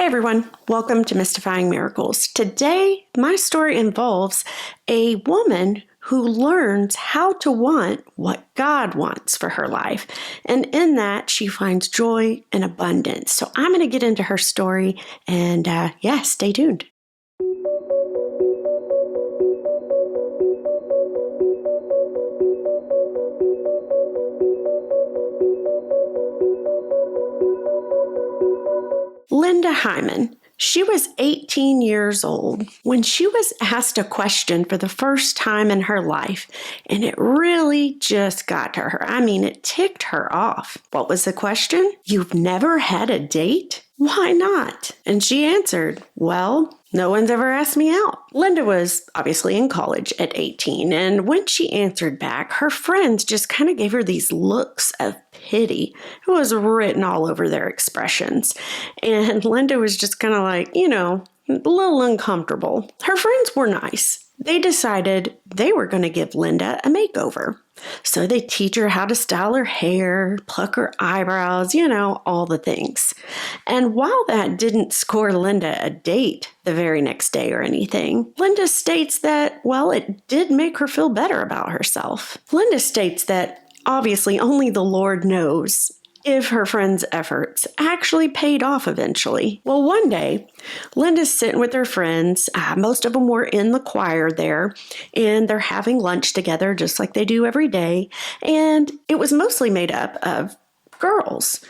Hey everyone, welcome to Mystifying Miracles. Today, my story involves a woman who learns how to want what God wants for her life. And in that, she finds joy and abundance. So I'm going to get into her story and stay tuned. Linda Highman. She was 18 years old when she was asked a question for the first time in her life, and it really just got to her. It ticked her off. What was the question? You've never had a date? Why not? And she answered, well, no one's ever asked me out. Linda was obviously in college at 18, and when she answered back, her friends just kind of gave her these looks of pity. It was written all over their expressions. And Linda was just kind of like, a little uncomfortable. Her friends were nice. They decided they were going to give Linda a makeover. So they teach her how to style her hair, pluck her eyebrows, all the things. And while that didn't score Linda a date the very next day or anything, Linda states that, it did make her feel better about herself. Linda states that obviously only the Lord knows if her friends' efforts actually paid off eventually. Well, one day, Linda's sitting with her friends. Most of them were in the choir there, and they're having lunch together just like they do every day. And it was mostly made up of girls.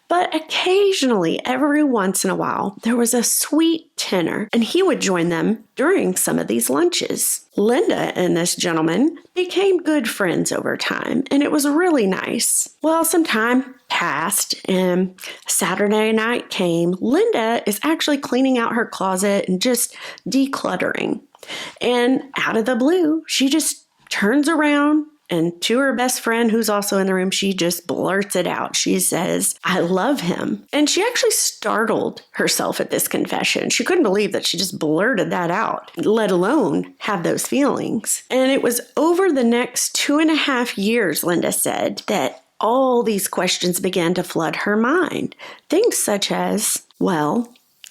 But occasionally, every once in a while, there was a sweet tenor, and he would join them during some of these lunches. Linda and this gentleman became good friends over time, and it was really nice. Well, some time passed, and Saturday night came. Linda is actually cleaning out her closet and just decluttering. And out of the blue, she just turns around, and to her best friend, who's also in the room, she just blurts it out. She says, I love him. And she actually startled herself at this confession. She couldn't believe that she just blurted that out, let alone have those feelings. And it was over the next 2.5 years, Linda said, that all these questions began to flood her mind. Things such as,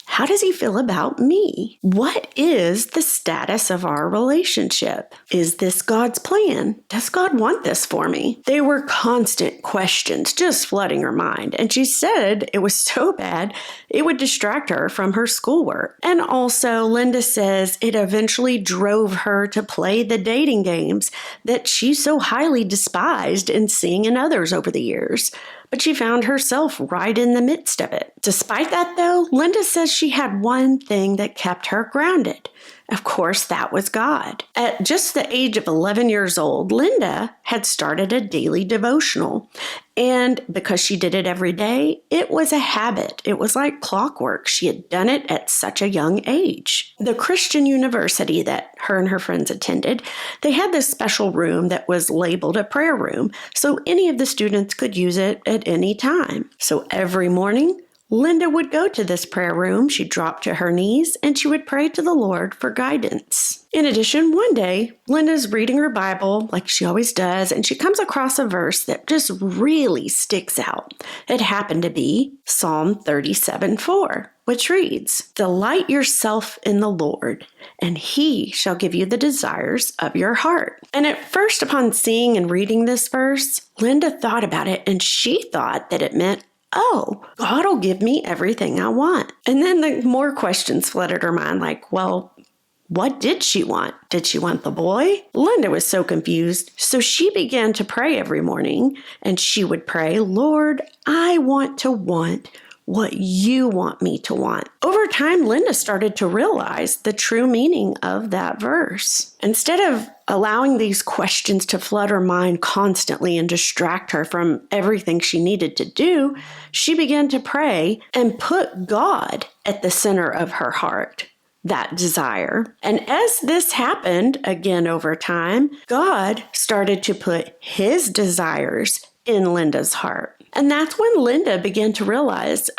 how does he feel about me? What is the status of our relationship? Is this God's plan? Does God want this for me? They were constant questions just flooding her mind. And she said it was so bad, it would distract her from her schoolwork. And also, Linda says it eventually drove her to play the dating games that she so highly despised and seeing in others over the years. But she found herself right in the midst of it. Despite that, though, Linda says she had one thing that kept her grounded. Of course, that was God. At just the age of 11 years old, Linda had started a daily devotional. And because she did it every day, it was a habit. It was like clockwork. She had done it at such a young age. The Christian university that her and her friends attended, they had this special room that was labeled a prayer room, so any of the students could use it at any time. So every morning, Linda would go to this prayer room, she'd drop to her knees, and she would pray to the Lord for guidance. In addition, one day, Linda's reading her Bible like she always does, and she comes across a verse that just really sticks out. It happened to be Psalm 37:4, which reads, Delight yourself in the Lord, and he shall give you the desires of your heart. And at first, upon seeing and reading this verse, Linda thought about it, and she thought that it meant, God will give me everything I want. And then the more questions flooded her mind, like, what did she want? Did she want the boy? Linda was so confused, so she began to pray every morning, and she would pray, Lord, I want to want what you want me to want. Over time, Linda started to realize the true meaning of that verse. Instead of allowing these questions to flood her mind constantly and distract her from everything she needed to do, she began to pray and put God at the center of her heart, that desire. And as this happened again over time, God started to put his desires in Linda's heart. And that's when Linda began to realize,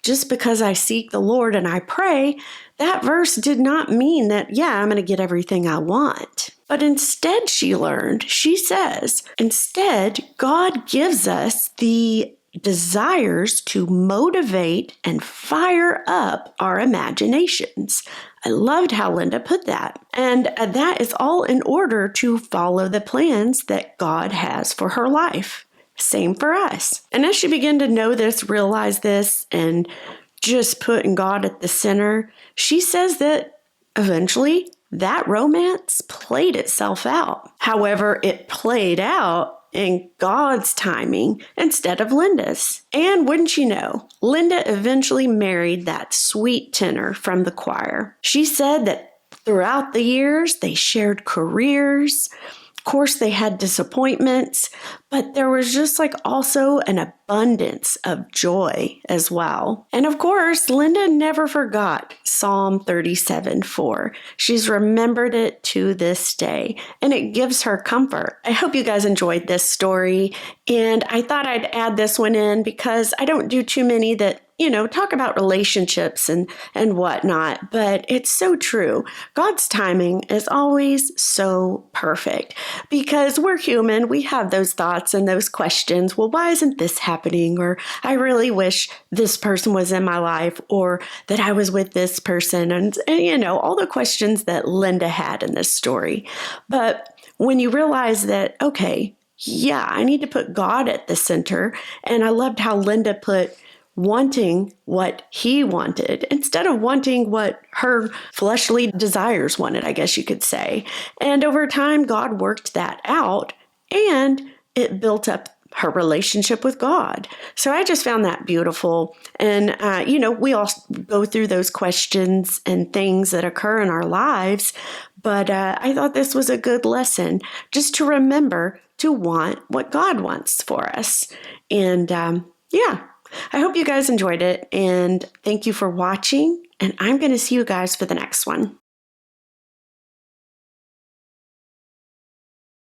just because I seek the Lord and I pray, that verse did not mean that, I'm going to get everything I want. But instead, she says, God gives us the desires to motivate and fire up our imaginations. I loved how Linda put that. And that is all in order to follow the plans that God has for her life. Same for us. And as she began to know this, realize this, and just putting God at the center, she says that eventually that romance played itself out. However, it played out in God's timing instead of Linda's. And wouldn't you know, Linda eventually married that sweet tenor from the choir. She said that throughout the years, they shared careers. Of course, they had disappointments, but there was just like also an abundance of joy as well. And of course, Linda never forgot Psalm 37:4. She's remembered it to this day, and it gives her comfort. I hope you guys enjoyed this story, and I thought I'd add this one in because I don't do too many that talk about relationships and whatnot, but it's so true. God's timing is always so perfect because we're human. We have those thoughts and those questions. Well, why isn't this happening? Or I really wish this person was in my life, or that I was with this person. And all the questions that Linda had in this story. But when you realize that, okay, yeah, I need to put God at the center. And I loved how Linda put wanting what he wanted instead of wanting what her fleshly desires wanted, I guess you could say. And over time, God worked that out, and it built up her relationship with God. So I just found that beautiful. And, we all go through those questions and things that occur in our lives. But I thought this was a good lesson just to remember to want what God wants for us. And I hope you guys enjoyed it, and thank you for watching, and I'm going to see you guys for the next one.